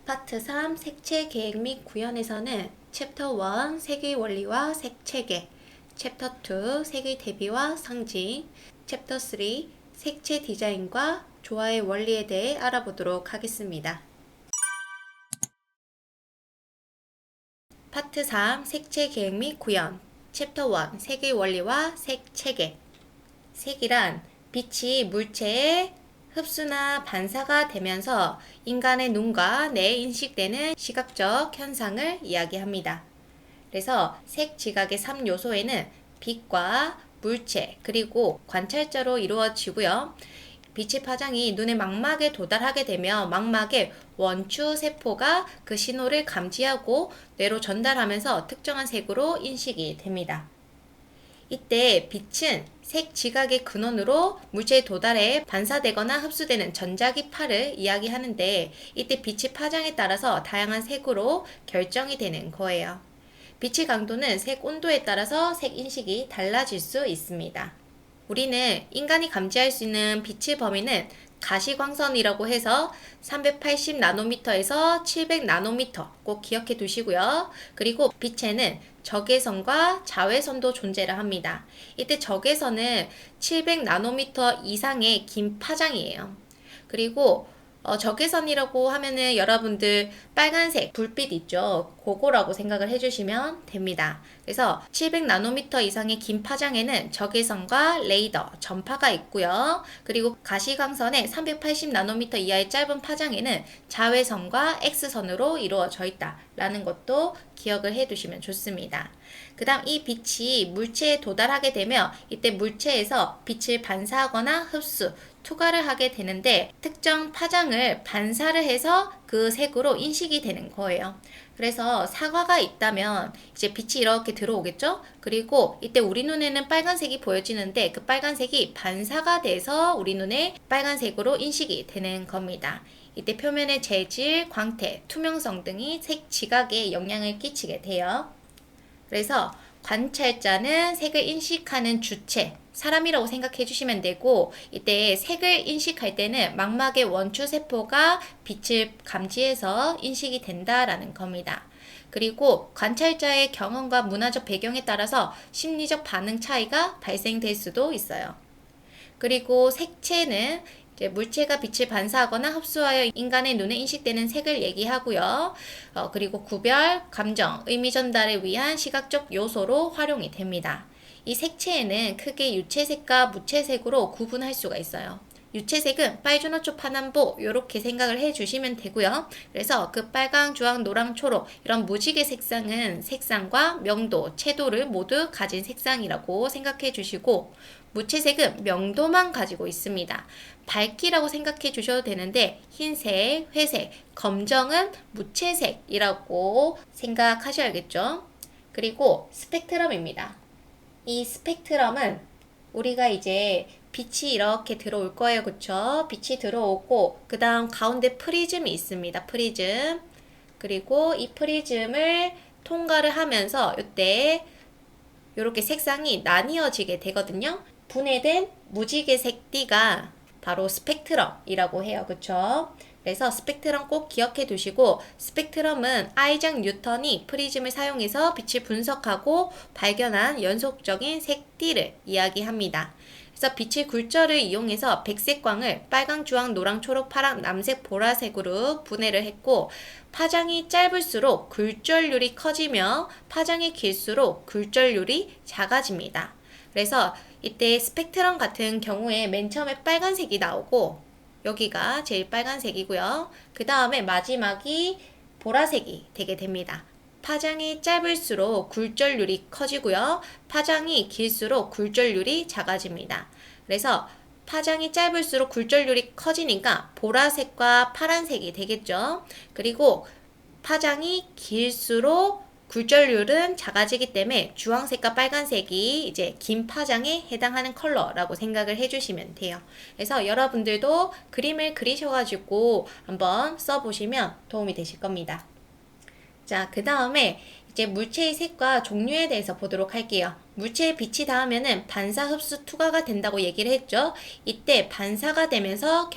파트 3 색채 계획 및 구현에서는 챕터 1 색의 원리와 색체계, 챕터 2 색의 대비와 상징, 챕터 3 색채 디자인과 조화의 원리에 대해 알아보도록 하겠습니다. 파트 3 색채 계획 및 구현, 챕터 1 색의 원리와 색체계. 색이란 빛이 물체에 흡수나 반사가 되면서 인간의 눈과 뇌에 인식되는 시각적 현상을 이야기합니다. 그래서 색 지각의 3요소에는 빛과 물체 그리고 관찰자로 이루어지고요. 빛의 파장이 눈의 망막에 도달하게 되면 망막의 원추 세포가 그 신호를 감지하고 뇌로 전달하면서 특정한 색으로 인식이 됩니다. 이때 빛은 색 지각의 근원으로 물체에 도달해 반사되거나 흡수되는 전자기파를 이야기하는데 이때 빛의 파장에 따라서 다양한 색으로 결정이 되는 거예요. 빛의 강도는 색 온도에 따라서 색 인식이 달라질 수 있습니다. 우리는 인간이 감지할 수 있는 빛의 범위는 가시광선이라고 해서 380나노미터에서 700나노미터 꼭 기억해 두시고요. 그리고 빛에는 적외선과 자외선도 존재를 합니다. 이때 적외선은 700나노미터 이상의 긴 파장이에요. 그리고 적외선이라고 하면은 여러분들 빨간색 불빛 있죠? 그거라고 생각을 해주시면 됩니다. 그래서 700나노미터 이상의 긴 파장에는 적외선과 레이더, 전파가 있고요. 그리고 가시광선의 380나노미터 이하의 짧은 파장에는 자외선과 X선으로 이루어져 있다라는 것도 기억을 해두시면 좋습니다. 그 다음 이 빛이 물체에 도달하게 되면 이때 물체에서 빛을 반사하거나 흡수, 투과를 하게 되는데 특정 파장을 반사를 해서 그 색으로 인식이 되는 거예요. 그래서 사과가 있다면 이제 빛이 이렇게 들어오겠죠? 그리고 이때 우리 눈에는 빨간색이 보여지는데 그 빨간색이 반사가 돼서 우리 눈에 빨간색으로 인식이 되는 겁니다. 이때 표면의 재질, 광택, 투명성 등이 색 지각에 영향을 끼치게 돼요. 그래서 관찰자는 색을 인식하는 주체, 사람이라고 생각해 주시면 되고 이때 색을 인식할 때는 망막의 원추세포가 빛을 감지해서 인식이 된다라는 겁니다. 그리고 관찰자의 경험과 문화적 배경에 따라서 심리적 반응 차이가 발생될 수도 있어요. 그리고 색채는 이제 물체가 빛을 반사하거나 흡수하여 인간의 눈에 인식되는 색을 얘기하고요. 그리고 구별, 감정, 의미 전달을 위한 시각적 요소로 활용이 됩니다. 이 색채에는 크게 유채색과 무채색으로 구분할 수가 있어요. 유채색은 빨주노초 파남보 이렇게 생각을 해주시면 되고요. 그래서 그 빨강, 주황, 노랑, 초록 이런 무지개 색상은 색상과 명도, 채도를 모두 가진 색상이라고 생각해 주시고 무채색은 명도만 가지고 있습니다. 밝기라고 생각해 주셔도 되는데 흰색, 회색, 검정은 무채색이라고 생각하셔야겠죠. 그리고 스펙트럼입니다. 이 스펙트럼은 우리가 이제 빛이 이렇게 들어올 거예요. 그쵸? 빛이 들어오고 그 다음 가운데 프리즘이 있습니다. 프리즘. 그리고 이 프리즘을 통과를 하면서 이때 이렇게 색상이 나뉘어지게 되거든요. 분해된 무지개색 띠가 바로 스펙트럼이라고 해요. 그쵸? 그래서 스펙트럼 꼭 기억해 두시고 스펙트럼은 아이작 뉴턴이 프리즘을 사용해서 빛을 분석하고 발견한 연속적인 색띠를 이야기합니다. 그래서 빛의 굴절을 이용해서 백색광을 빨강, 주황, 노랑, 초록, 파랑, 남색, 보라색으로 분해를 했고 파장이 짧을수록 굴절률이 커지며 파장이 길수록 굴절률이 작아집니다. 그래서 이때 스펙트럼 같은 경우에 맨 처음에 빨간색이 나오고 여기가 제일 빨간색이고요. 그 다음에 마지막이 보라색이 되게 됩니다. 파장이 짧을수록 굴절률이 커지고요. 파장이 길수록 굴절률이 작아집니다. 그래서 파장이 짧을수록 굴절률이 커지니까 보라색과 파란색이 되겠죠. 그리고 파장이 길수록 굴절률은 작아지기 때문에 주황색과 빨간색이 이제 긴 파장에 해당하는 컬러라고 생각을 해주시면 돼요. 그래서 여러분들도 그림을 그리셔가지고 한번 써보시면 도움이 되실 겁니다. 자, 그 다음에 이제 물체의 색과 종류에 대해서 보도록 할게요. 물체에 빛이 닿으면은 반사 흡수 투과가 된다고 얘기를 했죠. 이때 반사가 되면서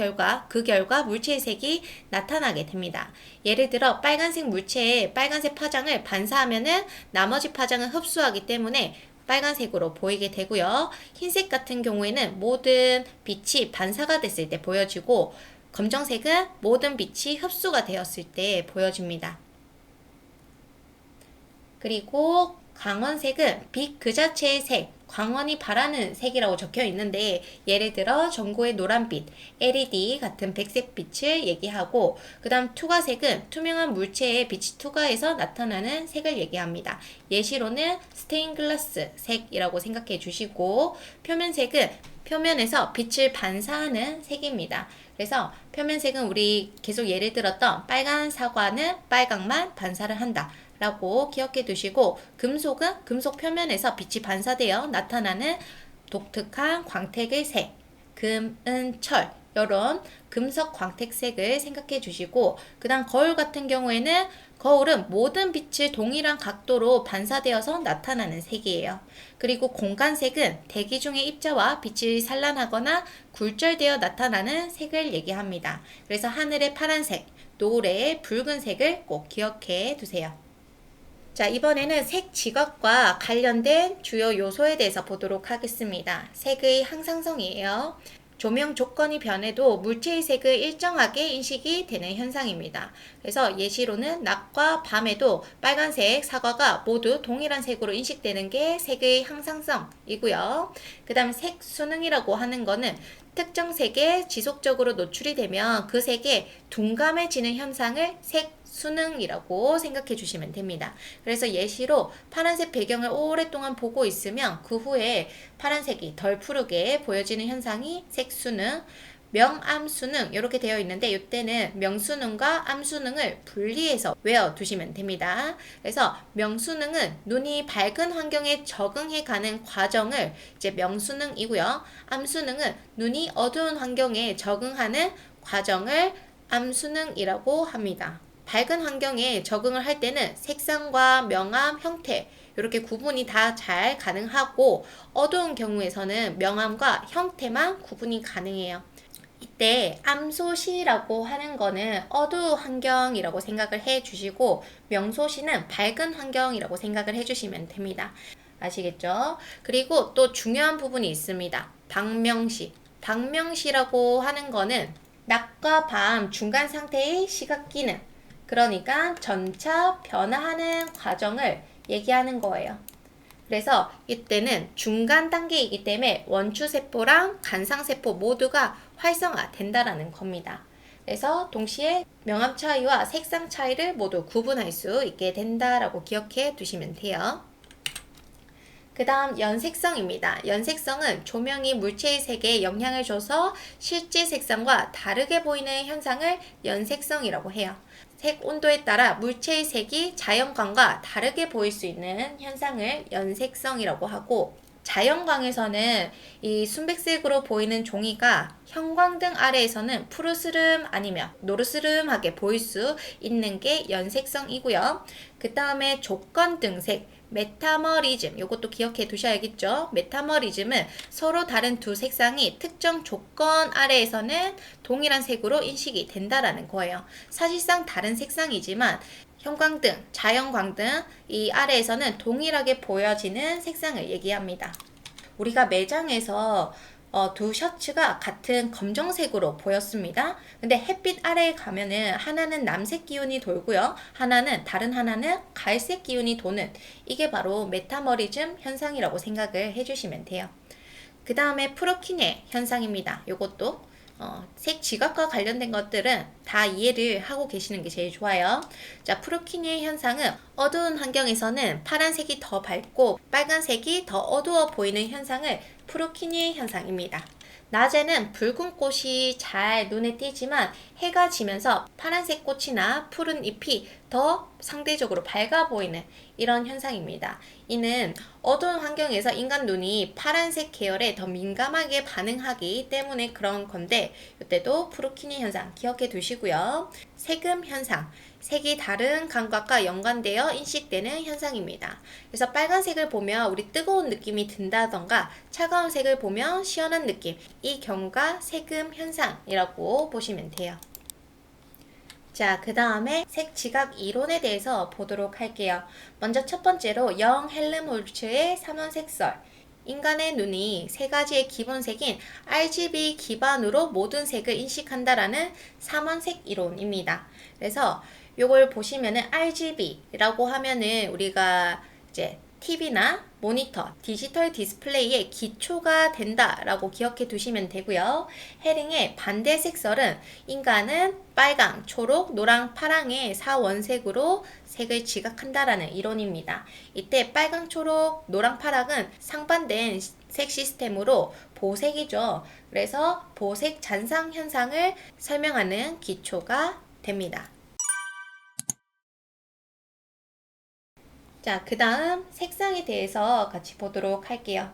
그 결과 물체의 색이 나타나게 됩니다. 예를 들어 빨간색 물체에 빨간색 파장을 반사하면은 나머지 파장은 흡수하기 때문에 빨간색으로 보이게 되고요. 흰색 같은 경우에는 모든 빛이 반사가 됐을 때 보여지고, 검정색은 모든 빛이 흡수가 되었을 때 보여집니다. 그리고 광원색은 빛 그 자체의 색, 광원이 바라는 색이라고 적혀 있는데, 예를 들어 전구의 노란빛, LED 같은 백색빛을 얘기하고, 그 다음 투과색은 투명한 물체에 빛이 투과해서 나타나는 색을 얘기합니다. 예시로는 스테인글라스 색이라고 생각해 주시고, 표면색은 표면에서 빛을 반사하는 색입니다. 그래서 표면색은 우리 계속 예를 들었던 빨간 사과는 빨강만 반사를 한다 라고 기억해 두시고, 금속은 금속 표면에서 빛이 반사되어 나타나는 독특한 광택의 색, 금, 은, 철 이런 금속 광택색을 생각해 주시고, 그 다음 거울 같은 경우에는 거울은 모든 빛을 동일한 각도로 반사되어서 나타나는 색이에요. 그리고 공간색은 대기 중의 입자와 빛이 산란하거나 굴절되어 나타나는 색을 얘기합니다. 그래서 하늘의 파란색, 노을의 붉은색을 꼭 기억해 두세요. 자, 이번에는 색 지각과 관련된 주요 요소에 대해서 보도록 하겠습니다. 색의 항상성이에요. 조명 조건이 변해도 물체의 색을 일정하게 인식이 되는 현상입니다. 그래서 예시로는 낮과 밤에도 빨간색, 사과가 모두 동일한 색으로 인식되는 게 색의 항상성이고요. 그 다음 색 순응이라고 하는 거는 특정 색에 지속적으로 노출이 되면 그 색에 둔감해지는 현상을 색 순응이라고 생각해 주시면 됩니다. 그래서 예시로 파란색 배경을 오랫동안 보고 있으면 그 후에 파란색이 덜 푸르게 보여지는 현상이 색순응, 명암순응 이렇게 되어 있는데, 이때는 명순응과 암순응을 분리해서 외워두시면 됩니다. 그래서 명순응은 눈이 밝은 환경에 적응해 가는 과정을 이제 명순응이고요. 암순응은 눈이 어두운 환경에 적응하는 과정을 암순응이라고 합니다. 밝은 환경에 적응을 할 때는 색상과 명암, 형태 이렇게 구분이 다 잘 가능하고, 어두운 경우에서는 명암과 형태만 구분이 가능해요. 이때 암소시라고 하는 거는 어두운 환경이라고 생각을 해 주시고, 명소시는 밝은 환경이라고 생각을 해 주시면 됩니다. 아시겠죠? 그리고 또 중요한 부분이 있습니다. 박명시. 박명시라고 하는 거는 낮과 밤 중간 상태의 시각 기능, 그러니까 점차 변화하는 과정을 얘기하는 거예요. 그래서 이때는 중간 단계이기 때문에 원추세포랑 간상세포 모두가 활성화된다라는 겁니다. 그래서 동시에 명암 차이와 색상 차이를 모두 구분할 수 있게 된다라고 기억해 두시면 돼요. 그 다음 연색성입니다. 연색성은 조명이 물체의 색에 영향을 줘서 실제 색상과 다르게 보이는 현상을 연색성이라고 해요. 색 온도에 따라 물체의 색이 자연광과 다르게 보일 수 있는 현상을 연색성이라고 하고, 자연광에서는 이 순백색으로 보이는 종이가 형광등 아래에서는 푸르스름 아니면 노르스름하게 보일 수 있는 게 연색성이고요. 그 다음에 조건등색, 메타머리즘, 이것도 기억해 두셔야겠죠. 메타머리즘은 서로 다른 두 색상이 특정 조건 아래에서는 동일한 색으로 인식이 된다라는 거예요. 사실상 다른 색상이지만 형광등, 자연광등 이 아래에서는 동일하게 보여지는 색상을 얘기합니다. 우리가 매장에서 두 셔츠가 같은 검정색으로 보였습니다. 근데 햇빛 아래에 가면은 하나는 남색 기운이 돌고요. 다른 하나는 갈색 기운이 도는, 이게 바로 메타머리즘 현상이라고 생각을 해주시면 돼요. 그 다음에 프로키네 현상입니다. 요것도 색 지각과 관련된 것들은 다 이해를 하고 계시는 게 제일 좋아요. 자, 프로키네 현상은 어두운 환경에서는 파란색이 더 밝고 빨간색이 더 어두워 보이는 현상을 프로키네 현상입니다. 낮에는 붉은 꽃이 잘 눈에 띄지만 해가 지면서 파란색 꽃이나 푸른 잎이 더 상대적으로 밝아 보이는 이런 현상입니다. 이는 어두운 환경에서 인간 눈이 파란색 계열에 더 민감하게 반응하기 때문에 그런 건데, 이때도 프로키네 현상 기억해 두시고요. 세금 현상, 색이 다른 감각과 연관되어 인식되는 현상입니다. 그래서 빨간색을 보면 우리 뜨거운 느낌이 든다던가 차가운 색을 보면 시원한 느낌, 이 경우가 세금 현상이라고 보시면 돼요. 자, 그 다음에 색 지각 이론에 대해서 보도록 할게요. 먼저 첫 번째로 영 헬름홀츠의 삼원색설. 인간의 눈이 세 가지의 기본색인 RGB 기반으로 모든 색을 인식한다라는 삼원색 이론입니다. 그래서 요걸 보시면은 RGB라고 하면은 우리가 이제 TV나 모니터, 디지털 디스플레이의 기초가 된다라고 기억해 두시면 되고요. 해링의 반대 색설은 인간은 빨강, 초록, 노랑, 파랑의 4원색으로 색을 지각한다라는 이론입니다. 이때 빨강, 초록, 노랑, 파랑은 상반된 색 시스템으로 보색이죠. 그래서 보색 잔상 현상을 설명하는 기초가 됩니다. 자, 그 다음 색상에 대해서 같이 보도록 할게요.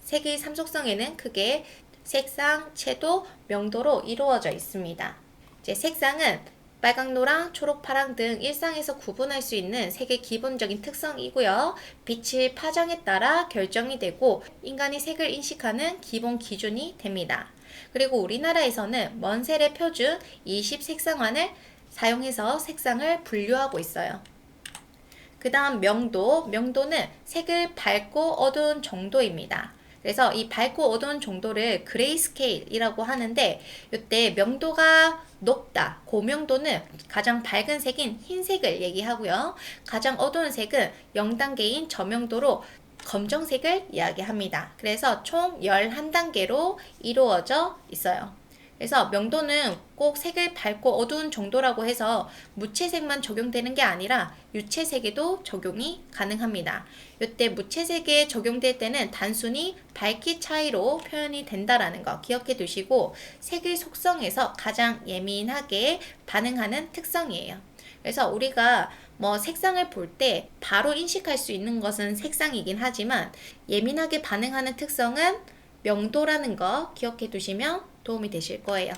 색의 삼속성에는 크게 색상, 채도, 명도로 이루어져 있습니다. 이제 색상은 빨강, 노랑, 초록, 파랑 등 일상에서 구분할 수 있는 색의 기본적인 특성이고요. 빛의 파장에 따라 결정이 되고 인간이 색을 인식하는 기본 기준이 됩니다. 그리고 우리나라에서는 먼셀의 표준 20색상환을 사용해서 색상을 분류하고 있어요. 그 다음 명도는 색을 밝고 어두운 정도입니다. 그래서 이 밝고 어두운 정도를 그레이스케일이라고 하는데 이때 명도가 높다, 고명도는 가장 밝은 색인 흰색을 얘기하고요. 가장 어두운 색은 0단계인 저명도로 검정색을 이야기합니다. 그래서 총 11단계로 이루어져 있어요. 그래서 명도는 꼭 색을 밝고 어두운 정도라고 해서 무채색만 적용되는 게 아니라 유채색에도 적용이 가능합니다. 이때 무채색에 적용될 때는 단순히 밝기 차이로 표현이 된다라는 거 기억해 두시고 색의 속성에서 가장 예민하게 반응하는 특성이에요. 그래서 우리가 색상을 볼 때 바로 인식할 수 있는 것은 색상이긴 하지만 예민하게 반응하는 특성은 명도라는 거 기억해 두시면 도움이 되실 거예요.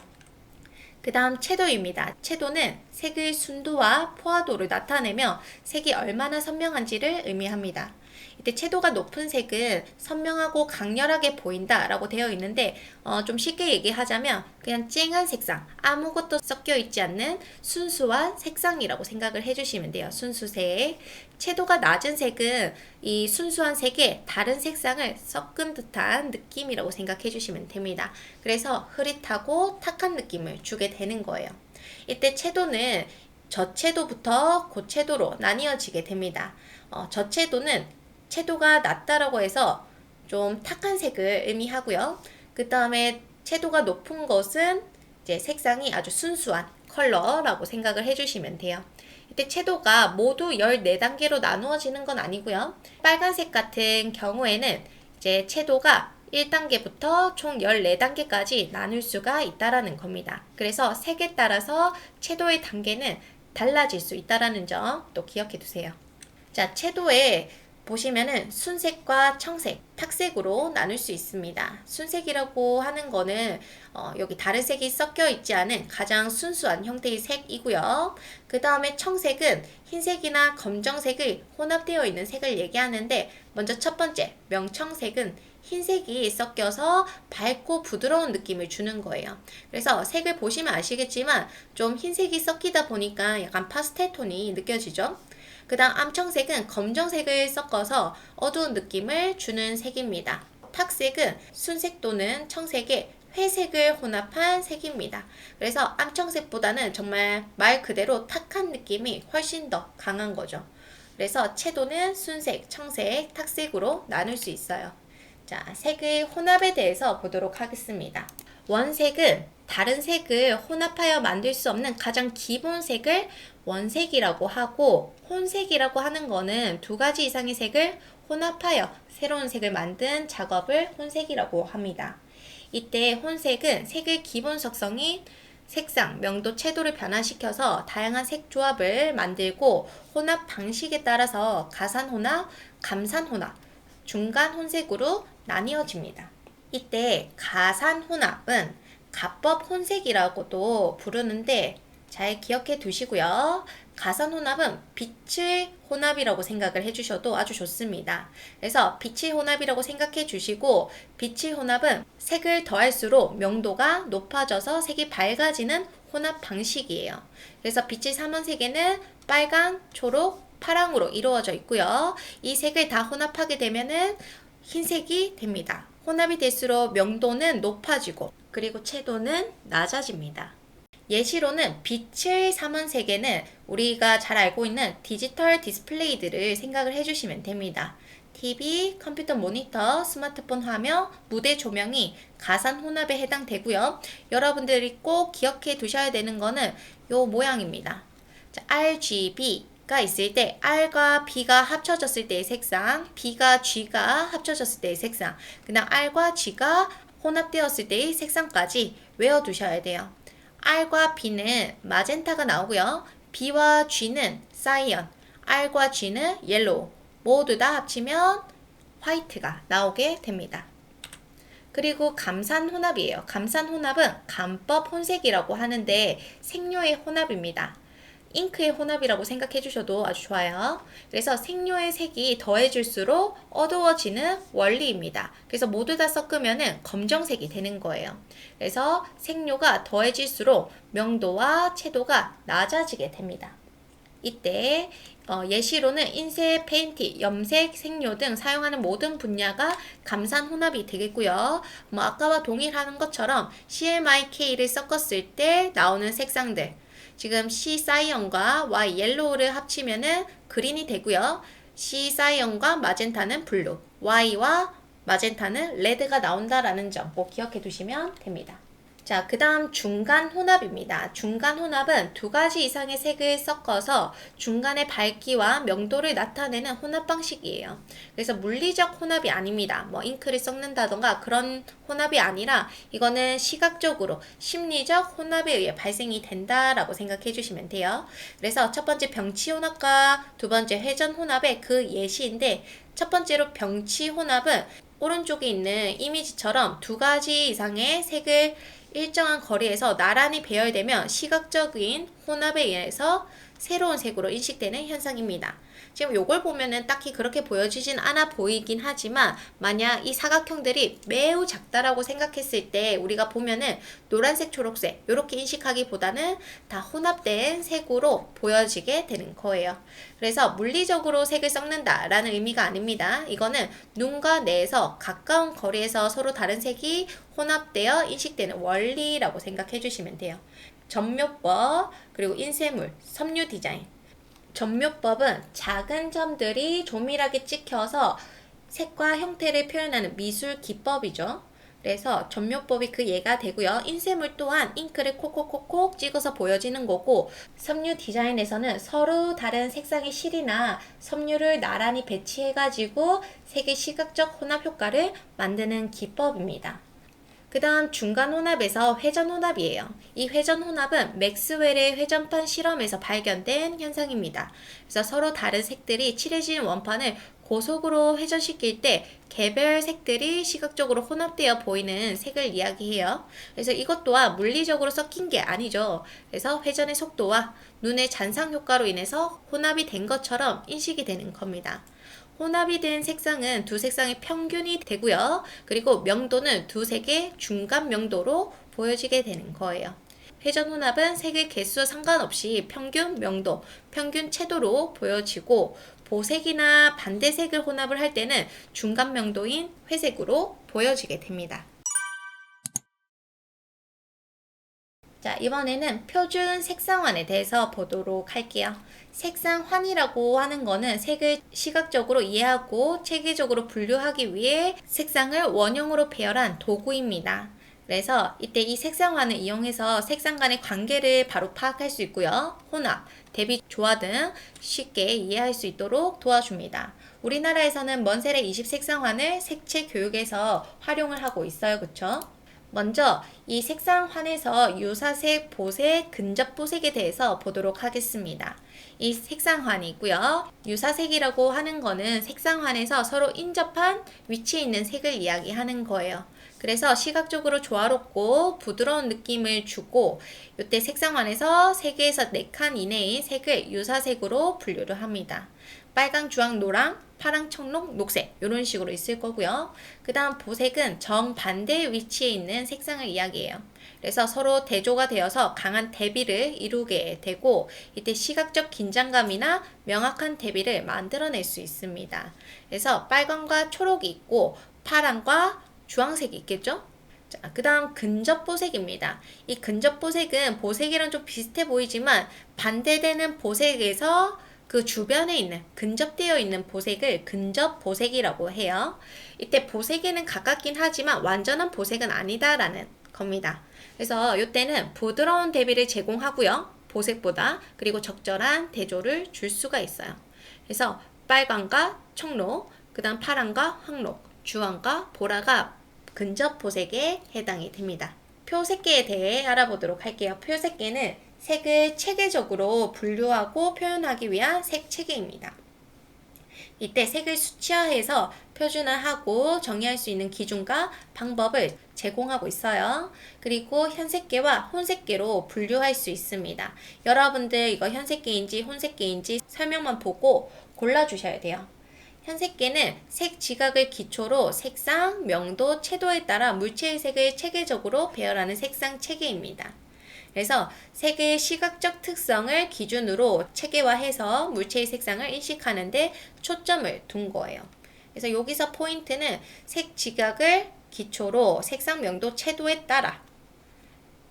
그 다음 채도입니다. 채도는 색의 순도와 포화도를 나타내며 색이 얼마나 선명한지를 의미합니다. 이때 채도가 높은 색은 선명하고 강렬하게 보인다 라고 되어 있는데 좀 쉽게 얘기하자면 그냥 쨍한 색상, 아무것도 섞여 있지 않는 순수한 색상이라고 생각을 해주시면 돼요. 순수색. 채도가 낮은 색은 이 순수한 색에 다른 색상을 섞은 듯한 느낌이라고 생각해 주시면 됩니다. 그래서 흐릿하고 탁한 느낌을 주게 되는 거예요. 이때 채도는 저채도부터 고채도로 나뉘어지게 됩니다. 저채도는 채도가 낮다라고 해서 좀 탁한 색을 의미하고요. 그 다음에 채도가 높은 것은 이제 색상이 아주 순수한 컬러라고 생각을 해주시면 돼요. 이때 채도가 모두 14단계로 나누어지는 건 아니고요. 빨간색 같은 경우에는 이제 채도가 1단계부터 총 14단계까지 나눌 수가 있다라는 겁니다. 그래서 색에 따라서 채도의 단계는 달라질 수 있다라는 점 또 기억해 두세요. 자, 채도에 보시면은 순색과 청색, 탁색으로 나눌 수 있습니다. 순색이라고 하는 거는 여기 다른 색이 섞여 있지 않은 가장 순수한 형태의 색이고요. 그 다음에 청색은 흰색이나 검정색이 혼합되어 있는 색을 얘기하는데 먼저 첫 번째 명청색은 흰색이 섞여서 밝고 부드러운 느낌을 주는 거예요. 그래서 색을 보시면 아시겠지만 좀 흰색이 섞이다 보니까 약간 파스텔 톤이 느껴지죠? 그 다음 암청색은 검정색을 섞어서 어두운 느낌을 주는 색입니다. 탁색은 순색 또는 청색에 회색을 혼합한 색입니다. 그래서 암청색보다는 정말 말 그대로 탁한 느낌이 훨씬 더 강한 거죠. 그래서 채도는 순색, 청색, 탁색으로 나눌 수 있어요. 자, 색의 혼합에 대해서 보도록 하겠습니다. 원색은 다른 색을 혼합하여 만들 수 없는 가장 기본 색을 원색이라고 하고 혼색이라고 하는 거는 두 가지 이상의 색을 혼합하여 새로운 색을 만든 작업을 혼색이라고 합니다. 이때 혼색은 색의 기본 속성인 색상, 명도, 채도를 변화시켜서 다양한 색 조합을 만들고 혼합 방식에 따라서 가산혼합, 감산혼합, 중간혼색으로 나뉘어집니다. 이때 가산혼합은 가법 혼색이라고도 부르는데 잘 기억해 두시고요. 가산 혼합은 빛의 혼합이라고 생각을 해주셔도 아주 좋습니다. 그래서 빛의 혼합이라고 생각해 주시고, 빛의 혼합은 색을 더할수록 명도가 높아져서 색이 밝아지는 혼합 방식이에요. 그래서 빛의 삼원색에는 빨강, 초록, 파랑으로 이루어져 있고요. 이 색을 다 혼합하게 되면은 흰색이 됩니다. 혼합이 될수록 명도는 높아지고, 그리고 채도는 낮아집니다. 예시로는 빛의 삼원색에는 우리가 잘 알고 있는 디지털 디스플레이들을 생각을 해주시면 됩니다. TV, 컴퓨터 모니터, 스마트폰 화면, 무대 조명이 가산 혼합에 해당되고요. 여러분들이 꼭 기억해 두셔야 되는 거는 요 모양입니다. 자, RGB가 있을 때 R과 B가 합쳐졌을 때의 색상, B가 G가 합쳐졌을 때의 색상, 그다음 R과 G가 혼합되었을 때의 색상까지 외워두셔야 돼요. R과 B는 마젠타가 나오고요. B와 G는 사이언, R과 G는 옐로우, 모두 다 합치면 화이트가 나오게 됩니다. 그리고 감산 혼합이에요. 감산 혼합은 감법 혼색이라고 하는데 색료의 혼합입니다. 잉크의 혼합이라고 생각해 주셔도 아주 좋아요. 그래서 색료의 색이 더해질수록 어두워지는 원리입니다. 그래서 모두 다 섞으면 검정색이 되는 거예요. 그래서 색료가 더해질수록 명도와 채도가 낮아지게 됩니다. 이때 예시로는 인쇄, 페인트, 염색, 색료 등 사용하는 모든 분야가 감산 혼합이 되겠고요. 아까와 동일하는 것처럼 CMYK를 섞었을 때 나오는 색상들, 지금 C 사이언과 Y 옐로우를 합치면은 그린이 되고요. C 사이언과 마젠타는 블루, Y와 마젠타는 레드가 나온다라는 점 꼭 기억해 두시면 됩니다. 자, 그 다음 중간 혼합입니다. 중간 혼합은 두 가지 이상의 색을 섞어서 중간의 밝기와 명도를 나타내는 혼합 방식이에요. 그래서 물리적 혼합이 아닙니다. 잉크를 섞는다던가 그런 혼합이 아니라 이거는 시각적으로 심리적 혼합에 의해 발생이 된다라고 생각해 주시면 돼요. 그래서 첫 번째 병치 혼합과 두 번째 회전 혼합의 그 예시인데, 첫 번째로 병치 혼합은 오른쪽에 있는 이미지처럼 두 가지 이상의 색을 일정한 거리에서 나란히 배열되면 시각적인 혼합에 의해서 새로운 색으로 인식되는 현상입니다. 지금 요걸 보면은 딱히 그렇게 보여지진 않아 보이긴 하지만, 만약 이 사각형들이 매우 작다라고 생각했을 때 우리가 보면은 노란색, 초록색 이렇게 인식하기보다는 다 혼합된 색으로 보여지게 되는 거예요. 그래서 물리적으로 색을 섞는다라는 의미가 아닙니다. 이거는 눈과 뇌에서 가까운 거리에서 서로 다른 색이 혼합되어 인식되는 원리라고 생각해 주시면 돼요. 점묘법, 그리고 인쇄물, 섬유 디자인. 점묘법은 작은 점들이 조밀하게 찍혀서 색과 형태를 표현하는 미술 기법이죠. 그래서 점묘법이 그 예가 되고요. 인쇄물 또한 잉크를 콕콕콕콕 찍어서 보여지는 거고, 섬유 디자인에서는 서로 다른 색상의 실이나 섬유를 나란히 배치해가지고 색의 시각적 혼합 효과를 만드는 기법입니다. 그 다음 중간 혼합에서 회전 혼합이에요. 이 회전 혼합은 맥스웰의 회전판 실험에서 발견된 현상입니다. 그래서 서로 다른 색들이 칠해진 원판을 고속으로 회전시킬 때 개별 색들이 시각적으로 혼합되어 보이는 색을 이야기해요. 그래서 이것 또한 물리적으로 섞인 게 아니죠. 그래서 회전의 속도와 눈의 잔상 효과로 인해서 혼합이 된 것처럼 인식이 되는 겁니다. 혼합이 된 색상은 두 색상의 평균이 되고요. 그리고 명도는 두 색의 중간 명도로 보여지게 되는 거예요. 회전 혼합은 색의 개수와 상관없이 평균 명도, 평균 채도로 보여지고, 보색이나 반대색을 혼합을 할 때는 중간 명도인 회색으로 보여지게 됩니다. 자, 이번에는 표준 색상환에 대해서 보도록 할게요. 색상환이라고 하는 거는 색을 시각적으로 이해하고 체계적으로 분류하기 위해 색상을 원형으로 배열한 도구입니다. 그래서 이때 이 색상환을 이용해서 색상 간의 관계를 바로 파악할 수 있고요. 혼합, 대비, 조화 등 쉽게 이해할 수 있도록 도와줍니다. 우리나라에서는 먼셀의 20색상환을 색채 교육에서 활용을 하고 있어요. 그쵸? 먼저 이 색상환에서 유사색, 보색, 근접보색에 대해서 보도록 하겠습니다. 이 색상환이 있고요. 유사색이라고 하는 거는 색상환에서 서로 인접한 위치에 있는 색을 이야기하는 거예요. 그래서 시각적으로 조화롭고 부드러운 느낌을 주고 이때 색상환에서 3개에서 4칸 이내의 색을 유사색으로 분류를 합니다. 빨강, 주황, 노랑, 파랑, 청록, 녹색 이런 식으로 있을 거고요. 그 다음 보색은 정반대 위치에 있는 색상을 이야기해요. 그래서 서로 대조가 되어서 강한 대비를 이루게 되고 이때 시각적 긴장감이나 명확한 대비를 만들어낼 수 있습니다. 그래서 빨강과 초록이 있고 파랑과 주황색이 있겠죠? 자, 그 다음 근접보색입니다. 이 근접보색은 보색이랑 좀 비슷해 보이지만 반대되는 보색에서 그 주변에 있는 근접되어 있는 보색을 근접보색이라고 해요. 이때 보색에는 가깝긴 하지만 완전한 보색은 아니다라는 겁니다. 그래서 이때는 부드러운 대비를 제공하고요. 보색보다 그리고 적절한 대조를 줄 수가 있어요. 그래서 빨강과 청록, 그 다음 파랑과 황록, 주황과 보라가 근접 보색에 해당이 됩니다. 표색계에 대해 알아보도록 할게요. 표색계는 색을 체계적으로 분류하고 표현하기 위한 색 체계입니다. 이때 색을 수치화해서 표준화하고 정의할 수 있는 기준과 방법을 제공하고 있어요. 그리고 현색계와 혼색계로 분류할 수 있습니다. 여러분들 이거 현색계인지 혼색계인지 설명만 보고 골라주셔야 돼요. 현색계는 색 지각을 기초로 색상, 명도, 채도에 따라 물체의 색을 체계적으로 배열하는 색상 체계입니다. 그래서 색의 시각적 특성을 기준으로 체계화해서 물체의 색상을 인식하는데 초점을 둔 거예요. 그래서 여기서 포인트는 색 지각을 기초로 색상, 명도, 채도에 따라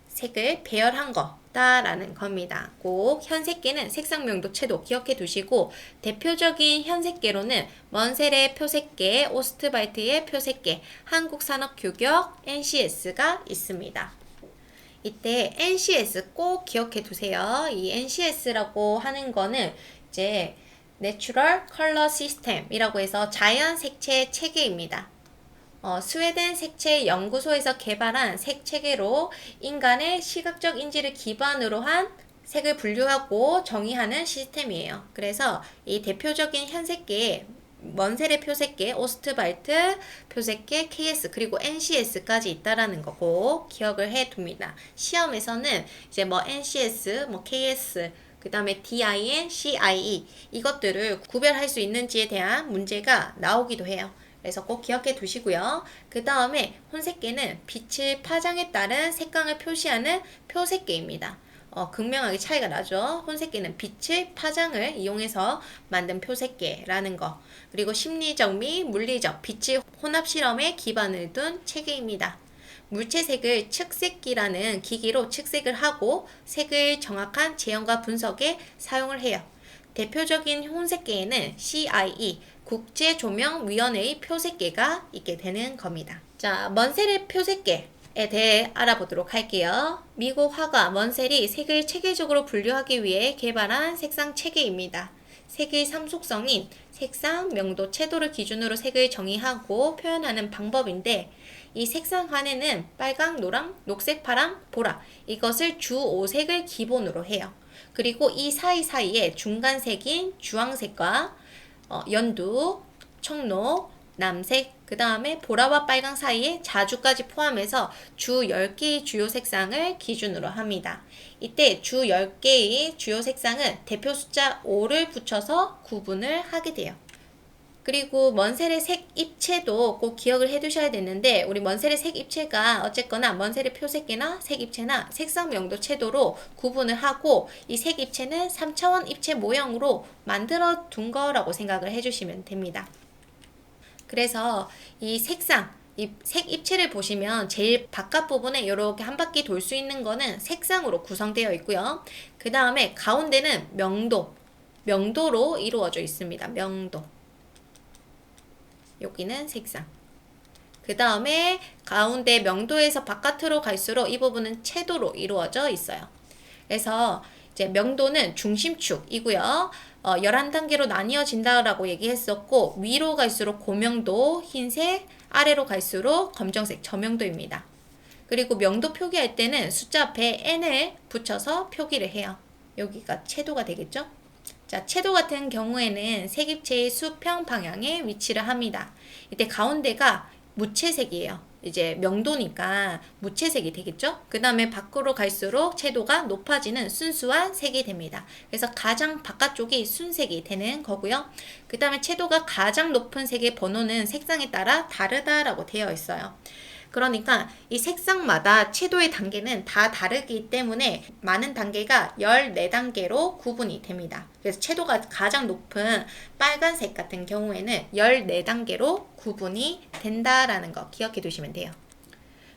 색을 배열한 거다라는 겁니다. 꼭 현색계는 색상, 명도, 채도 기억해 두시고 대표적인 현색계로는 먼셀의 표색계, 오스트발트의 표색계, 한국산업규격 NCS가 있습니다. 이때 NCS 꼭 기억해 두세요. 이 NCS라고 하는 거는 이제 Natural Color System이라고 해서 자연 색채 체계입니다. 스웨덴 색채 연구소에서 개발한 색 체계로 인간의 시각적 인지를 기반으로 한 색을 분류하고 정의하는 시스템이에요. 그래서 이 대표적인 현색계에 먼셀의 표색계, 오스트발트 표색계, KS 그리고 NCS까지 있다라는 거 꼭 기억을 해 둡니다. 시험에서는 이제 뭐 NCS, 뭐 KS 그 다음에 DIN, CIE 이것들을 구별할 수 있는지에 대한 문제가 나오기도 해요. 그래서 꼭 기억해 두시고요. 그 다음에 혼색계는 빛의 파장에 따른 색감을 표시하는 표색계입니다. 극명하게 차이가 나죠. 혼색계는 빛의 파장을 이용해서 만든 표색계라는 거. 그리고 심리적 및 물리적 빛의 혼합 실험에 기반을 둔 체계입니다. 물체색을 측색기라는 기기로 측색을 하고 색을 정확한 재현과 분석에 사용을 해요. 대표적인 혼색계에는 CIE, 국제조명위원회의 표색계가 있게 되는 겁니다. 자, 먼셀의 표색계에 대해 알아보도록 할게요. 미국 화가 먼셀이 색을 체계적으로 분류하기 위해 개발한 색상 체계입니다. 색의 3속성인 색상, 명도, 채도를 기준으로 색을 정의하고 표현하는 방법인데 이 색상환에는 빨강, 노랑, 녹색, 파랑, 보라 이것을 주 5색을 기본으로 해요. 그리고 이 사이사이에 중간색인 주황색과 연두, 청록, 남색, 그 다음에 보라와 빨강 사이에 자주까지 포함해서 주 10개의 주요 색상을 기준으로 합니다. 이때 주 10개의 주요 색상은 대표 숫자 5를 붙여서 구분을 하게 돼요. 그리고 먼셀의 색 입체도 꼭 기억을 해 두셔야 되는데 우리 먼셀의 색 입체가 어쨌거나 먼셀의 표색계나 색 입체나 색상 명도 채도로 구분을 하고 이 색 입체는 3차원 입체 모형으로 만들어 둔 거라고 생각을 해 주시면 됩니다. 그래서 이 색상 이 색 입체를 보시면 제일 바깥 부분에 이렇게 한 바퀴 돌 수 있는 거는 색상으로 구성되어 있고요. 그 다음에 가운데는 명도로 이루어져 있습니다. 명도. 여기는 색상. 그 다음에 가운데 명도에서 바깥으로 갈수록 이 부분은 채도로 이루어져 있어요. 그래서 이제 명도는 중심축이고요. 11단계로 나뉘어진다라고 얘기했었고 위로 갈수록 고명도, 흰색, 아래로 갈수록 검정색, 저명도입니다. 그리고 명도 표기할 때는 숫자 앞에 n을 붙여서 표기를 해요. 여기가 채도가 되겠죠? 자, 채도 같은 경우에는 색입체의 수평 방향에 위치를 합니다. 이때 가운데가 무채색이에요. 이제 명도니까 무채색이 되겠죠? 그 다음에 밖으로 갈수록 채도가 높아지는 순수한 색이 됩니다. 그래서 가장 바깥쪽이 순색이 되는 거고요. 그 다음에 채도가 가장 높은 색의 번호는 색상에 따라 다르다라고 되어 있어요. 그러니까 이 색상마다 채도의 단계는 다 다르기 때문에 많은 단계가 14단계로 구분이 됩니다. 그래서 채도가 가장 높은 빨간색 같은 경우에는 14단계로 구분이 된다라는 거 기억해 두시면 돼요.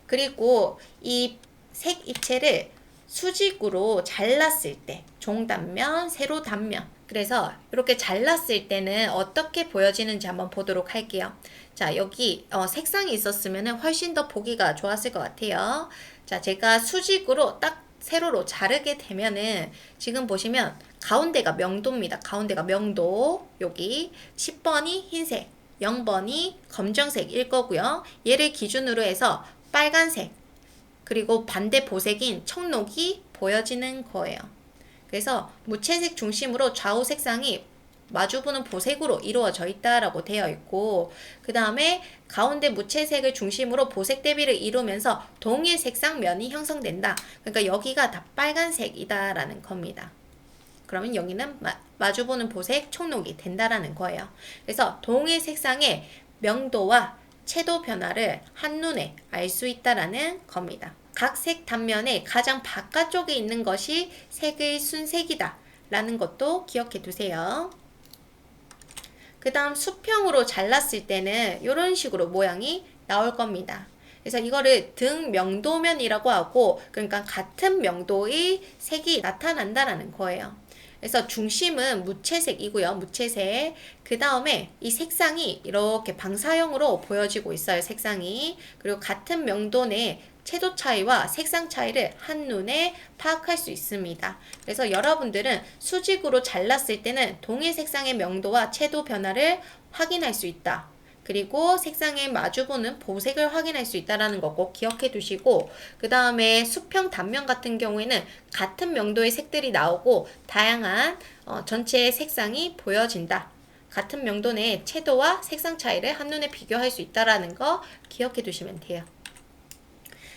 그리고 이 색 입체를 수직으로 잘랐을 때 종단면, 세로 단면, 그래서 이렇게 잘랐을 때는 어떻게 보여지는지 한번 보도록 할게요. 자, 여기 색상이 있었으면 훨씬 더 보기가 좋았을 것 같아요. 자, 제가 수직으로 딱 세로로 자르게 되면은 지금 보시면 가운데가 명도입니다. 가운데가 명도. 여기 10번이 흰색, 0번이 검정색일 거고요. 얘를 기준으로 해서 빨간색, 그리고 반대 보색인 청록이 보여지는 거예요. 그래서 무채색 중심으로 좌우 색상이 마주보는 보색으로 이루어져 있다라고 되어 있고, 그 다음에 가운데 무채색을 중심으로 보색 대비를 이루면서 동일 색상면이 형성된다. 그러니까 여기가 다 빨간색이다라는 겁니다. 그러면 여기는 마주보는 보색 청록이 된다라는 거예요. 그래서 동일 색상의 명도와 채도 변화를 한눈에 알 수 있다라는 겁니다. 각 색 단면의 가장 바깥쪽에 있는 것이 색의 순색이다 라는 것도 기억해 두세요. 그 다음 수평으로 잘랐을 때는 이런 식으로 모양이 나올 겁니다. 그래서 이거를 등 명도면이라고 하고, 그러니까 같은 명도의 색이 나타난다라는 거예요. 그래서 중심은 무채색이고요. 무채색. 그 다음에 이 색상이 이렇게 방사형으로 보여지고 있어요. 색상이. 그리고 같은 명도 내 채도 차이와 색상 차이를 한눈에 파악할 수 있습니다. 그래서 여러분들은 수직으로 잘랐을 때는 동일 색상의 명도와 채도 변화를 확인할 수 있다. 그리고 색상에 마주보는 보색을 확인할 수 있다는 거 꼭 기억해 두시고, 그 다음에 수평 단면 같은 경우에는 같은 명도의 색들이 나오고 다양한 전체의 색상이 보여진다. 같은 명도 내 채도와 색상 차이를 한눈에 비교할 수 있다는 거 기억해 두시면 돼요.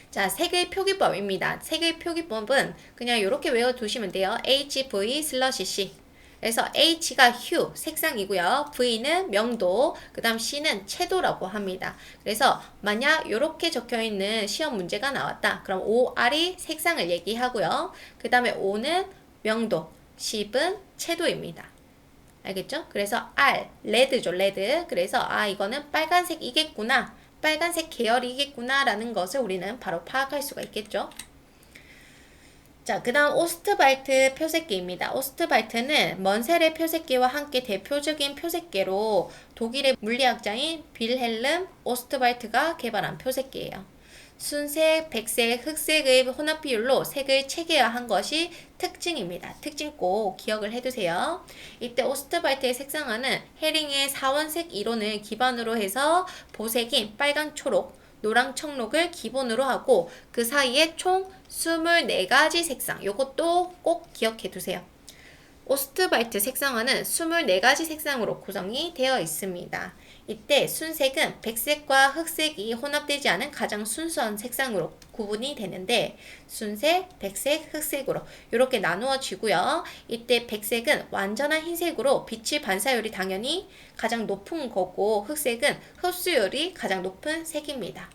자, 색의 표기법입니다. 색의 표기법은 그냥 이렇게 외워두시면 돼요. HV/C. 그래서 H가 휴, 색상이고요. V는 명도, 그 다음 C는 채도라고 합니다. 그래서 만약 이렇게 적혀있는 시험 문제가 나왔다. 그럼 OR이 색상을 얘기하고요. 그 다음에 O는 명도, 10은 채도입니다. 알겠죠? 그래서 R, 레드죠, 레드. 그래서 이거는 빨간색이겠구나, 빨간색 계열이겠구나 라는 것을 우리는 바로 파악할 수가 있겠죠. 자, 그 다음 오스트발트 표색계입니다. 오스트발트는 먼셀의 표색계와 함께 대표적인 표색계로 독일의 물리학자인 빌헬름 오스트발트가 개발한 표색계예요. 순색, 백색, 흑색의 혼합 비율로 색을 체계화한 것이 특징입니다. 특징 꼭 기억을 해두세요. 이때 오스트발트의 색상화는 헤링의 사원색 이론을 기반으로 해서 보색인 빨간, 초록, 노랑, 청록을 기본으로 하고 그 사이에 총 24가지 색상, 요것도 꼭 기억해 두세요. 오스트발트 색상화는 24가지 색상으로 구성이 되어 있습니다. 이때 순색은 백색과 흑색이 혼합되지 않은 가장 순수한 색상으로 구분이 되는데, 순색, 백색, 흑색으로 이렇게 나누어지고요. 이때 백색은 완전한 흰색으로 빛의 반사율이 당연히 가장 높은 거고, 흑색은 흡수율이 가장 높은 색입니다.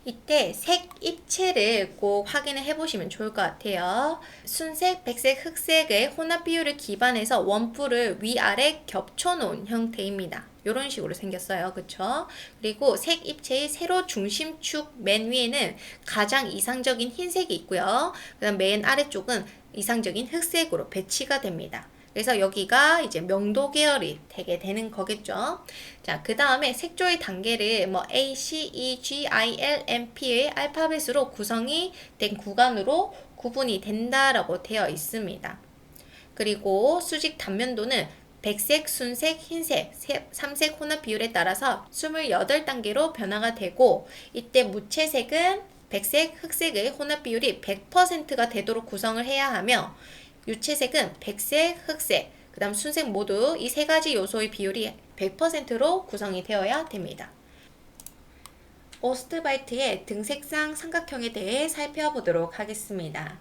이때 색 입체를 꼭 확인을 해보시면 좋을 것 같아요. 순색, 백색, 흑색의 혼합 비율을 기반해서 원뿔을 위아래 겹쳐놓은 형태입니다. 이런 식으로 생겼어요. 그쵸? 그리고 색 입체의 세로 중심축 맨 위에는 가장 이상적인 흰색이 있고요. 그 다음 맨 아래쪽은 이상적인 흑색으로 배치가 됩니다. 그래서 여기가 이제 명도 계열이 되게 되는 거겠죠. 자, 그 다음에 색조의 단계를 A, C, E, G, I, L, M, P의 알파벳으로 구성이 된 구간으로 구분이 된다라고 되어 있습니다. 그리고 수직 단면도는 백색, 순색, 흰색, 삼색 혼합 비율에 따라서 28단계로 변화가 되고, 이때 무채색은 백색, 흑색의 혼합 비율이 100%가 되도록 구성을 해야 하며, 유채색은 백색, 흑색, 그 다음 순색 모두 이 세 가지 요소의 비율이 100%로 구성이 되어야 됩니다. 오스트바이트의 등색상 삼각형에 대해 살펴보도록 하겠습니다.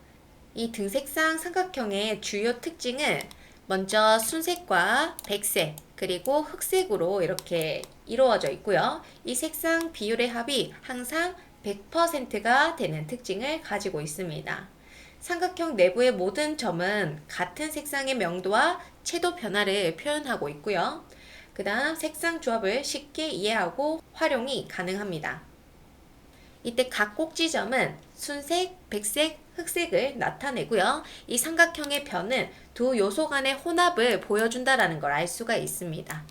이 등색상 삼각형의 주요 특징은 먼저 순색과 백색 그리고 흑색으로 이렇게 이루어져 있고요. 이 색상 비율의 합이 항상 100%가 되는 특징을 가지고 있습니다. 삼각형 내부의 모든 점은 같은 색상의 명도와 채도 변화를 표현하고 있고요. 그 다음 색상 조합을 쉽게 이해하고 활용이 가능합니다. 이때 각 꼭지점은 순색, 백색, 흑색을 나타내고요. 이 삼각형의 변은 두 요소 간의 혼합을 보여준다는 걸 알 수가 있습니다.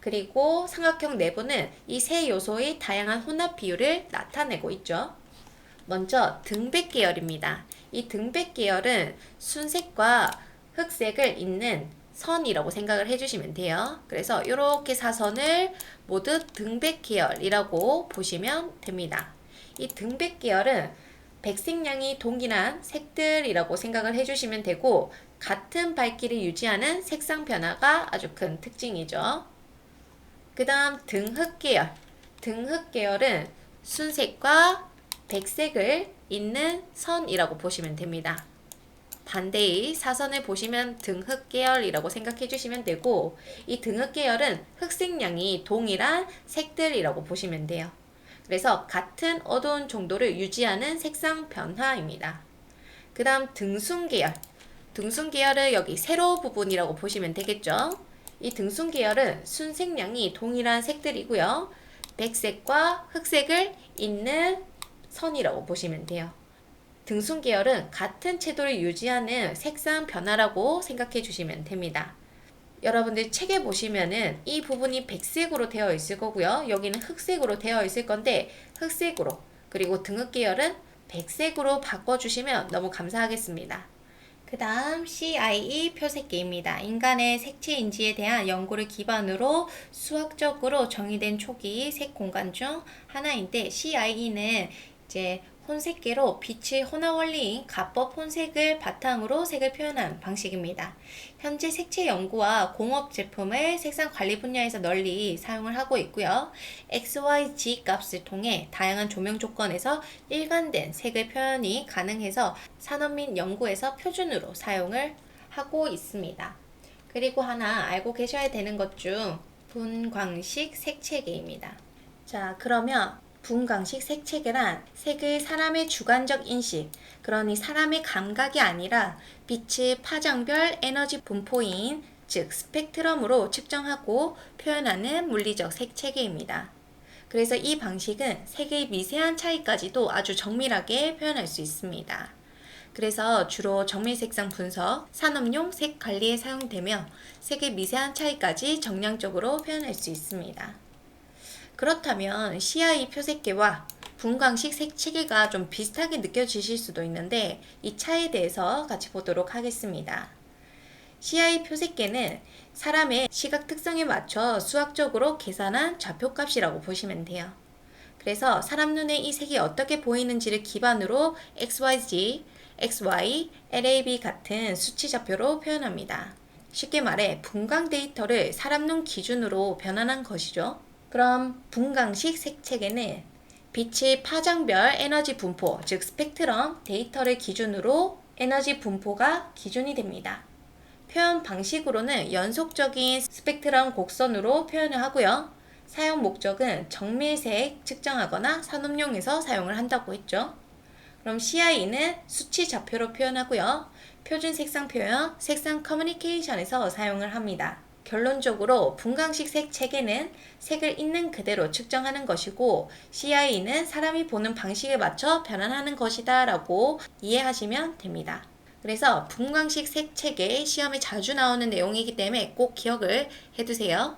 그리고 삼각형 내부는 이 세 요소의 다양한 혼합 비율을 나타내고 있죠. 먼저 등백 계열입니다. 이 등백 계열은 순색과 흑색을 잇는 선이라고 생각을 해주시면 돼요. 그래서 이렇게 사선을 모두 등백 계열이라고 보시면 됩니다. 이 등백 계열은 백색량이 동일한 색들이라고 생각을 해주시면 되고 같은 밝기를 유지하는 색상 변화가 아주 큰 특징이죠. 그 다음 등흑 계열. 등흑 계열은 순색과 백색을 잇는 선이라고 보시면 됩니다. 반대의 사선을 보시면 등흑 계열이라고 생각해 주시면 되고 이 등흑 계열은 흑색량이 동일한 색들이라고 보시면 돼요. 그래서 같은 어두운 정도를 유지하는 색상 변화입니다. 그 다음 등순 계열. 등순 계열은 여기 세로 부분이라고 보시면 되겠죠. 이 등순 계열은 순색량이 동일한 색들이고요. 백색과 흑색을 잇는 선이라고 보시면 돼요. 등순 계열은 같은 채도를 유지하는 색상 변화라고 생각해 주시면 됩니다. 여러분들 책에 보시면은 이 부분이 백색으로 되어 있을 거고요. 여기는 흑색으로 되어 있을 건데 흑색으로 그리고 등흑 계열은 백색으로 바꿔주시면 너무 감사하겠습니다. 그 다음 CIE 표색계입니다. 인간의 색채 인지에 대한 연구를 기반으로 수학적으로 정의된 초기 색 공간 중 하나인데 CIE는 이제 혼색계로 빛의 혼합 원리인 가법 혼색을 바탕으로 색을 표현한 방식입니다. 현재 색채 연구와 공업 제품을 색상 관리 분야에서 널리 사용을 하고 있고요. XYZ 값을 통해 다양한 조명 조건에서 일관된 색의 표현이 가능해서 산업 및 연구에서 표준으로 사용을 하고 있습니다. 그리고 하나 알고 계셔야 되는 것 중 분광식 색채계입니다. 자, 그러면 분광식 색채계란 색을 사람의 주관적 인식, 그러니 사람의 감각이 아니라 빛의 파장별 에너지 분포인 즉 스펙트럼으로 측정하고 표현하는 물리적 색채계입니다. 그래서 이 방식은 색의 미세한 차이까지도 아주 정밀하게 표현할 수 있습니다. 그래서 주로 정밀 색상 분석, 산업용 색 관리에 사용되며 색의 미세한 차이까지 정량적으로 표현할 수 있습니다. 그렇다면 CI 표색계와 분광식 색채계가 좀 비슷하게 느껴지실 수도 있는데 이 차이에 대해서 같이 보도록 하겠습니다. CI 표색계는 사람의 시각 특성에 맞춰 수학적으로 계산한 좌표값이라고 보시면 돼요. 그래서 사람 눈에 이 색이 어떻게 보이는지를 기반으로 XYZ, XY, LAB 같은 수치 좌표로 표현합니다. 쉽게 말해 분광 데이터를 사람 눈 기준으로 변환한 것이죠. 그럼 분광식 색채계는 빛의 파장별 에너지 분포, 즉 스펙트럼 데이터를 기준으로 에너지 분포가 기준이 됩니다. 표현 방식으로는 연속적인 스펙트럼 곡선으로 표현을 하고요. 사용 목적은 정밀색 측정하거나 산업용에서 사용을 한다고 했죠. 그럼 CI는 수치 좌표로 표현하고요. 표준 색상 표현, 색상 커뮤니케이션에서 사용을 합니다. 결론적으로 분광식 색채계는 색을 있는 그대로 측정하는 것이고 CI는 사람이 보는 방식에 맞춰 변환하는 것이다 라고 이해하시면 됩니다. 그래서 분광식 색채계 시험에 자주 나오는 내용이기 때문에 꼭 기억을 해두세요.